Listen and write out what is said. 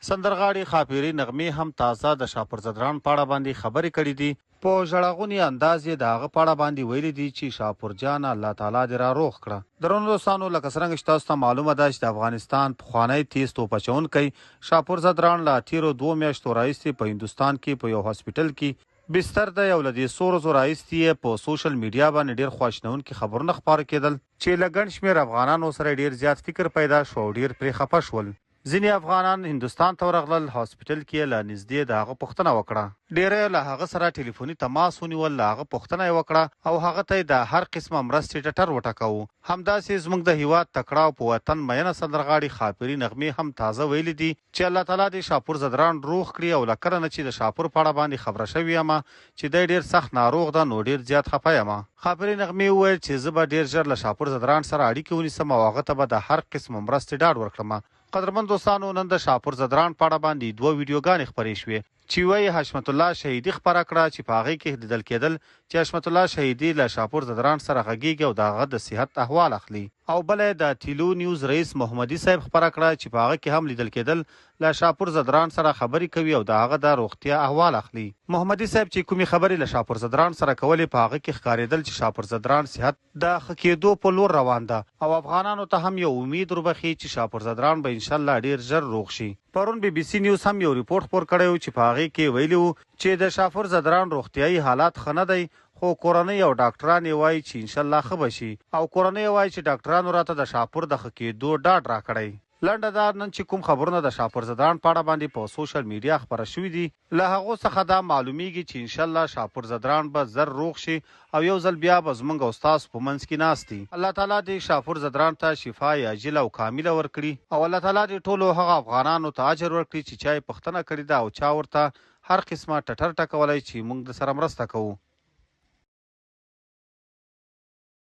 سندرغاړي ښاپیري نغمې هم تازه د شاپور زدران په اړه باندې خبرې کړې دي. په ژړغوني انداز یې د هغه په اړه باندې ویلي دي چې شاپور جان الله تعالی دې را روغ کړه. درنو دوستانو، لکه څرنګه چې تاسو ته معلومه ده چې د افغانستان پخوانی تیز توپ اچونکی شاپور زدران له تیرو 2 میاشتو راهیسې په هندوستان کې په یو هاسپټل کې بستر دی او له دې څو ورځو راهیسې یې په سوشل میډیا باندې ډېر خواشینونکي خبرونه خپاره کېدل چې له ګڼ شمېر افغانانو سره ډېر زیات فکر پیدا شو او ډېر پرې خفه شول. ځینې افغانان هندوستان ته ورغلل، هاسپټل کې له نږدې د هغه پوښتنه وکړه. ډېری له هغه سره ټلیفوني تماس ونیول، له هغه پوښتنه یې وکړه او هغه ته یې د هر قسمه مرستې ټټر وټکاوه. همداسې زموږ د هیواد تکړه او په وطن مینه سندرغاړي ښاپیري نغمې هم تازه ویلي دي چې الله تعالی دې شاپور زدران روغ کړي او له کله نه چې د شاپور په اړه باندې خبره شوې یم چې دی ډېر سخت ناروغ ده، نو ډېر زیات خفه یم. ښاپیري نغمې وویل چې زه به ډېر ژر له شاپور زدران سره اړیکې ونیسم او هغه ته به د هر قسم مرستې ډاډ ورکړم. قدرمن دوستانو، نن د شاپور زدران په اړه باندې 2 ویډیوګانې خپرې شوې چې وایي حشمت الله شهیدي خپره کړه چې په هغې کې لیدل کېدل چې حشمت الله شهیدي له شاپور زدران سره غږیږي او د هغه د صحت احوال اخلي. او بله د ټیلو نیوز رئیس محمدي صاحب خپره کړه چې په هغه کې هم لیدل کېدل له شاپور زدران سره خبرې کوي او د هغه د روغتیا احوال اخلي. محمدي صاحب چې کومې خبرې له شاپور زدران سره کولې، په هغه کې ښکارېدل چې شاپور زدران صحت د ښه کېدو په لور روان ده او افغانانو ته هم یو امید وربخي چې شاپور زدران به انشاءالله ډېر ژر روغ شي. پرون BBC نیوز هم یو ریپورت خپور کړی و چې په هغې کې ویلي و چې د شاپور زدران روغتیایي حالات ښه نه دی، خو کورنۍ او ډاکټران یې وایي چې انشاءالله ښه به شي او کورنۍ یې وایي چې ډاکټرانو راته د شاپور د ښه کېدو ډاډ راکړی. لنډه دا نن چې کوم خبرونه د شاپور زدران په اړه باندې په سوشل میډیا خپاره شوي دي، له هغو څخه دا معلومیږي چې انشاءالله شاپور زدران به زر روغ شي او یو ځل بیا به زموږ او ستاسو په منځ کې ناست دي. الله تعالی دې شاپور زدران ته شفای عاجله او کامله ورکړي او الله تعالی دې ټولو هغه افغانانو ته اجر ورکړي چې چا یې پوښتنه کړې ده او چا ورته هر قسمه ټټر ټکولی چې موږ د سره مرسته کوو.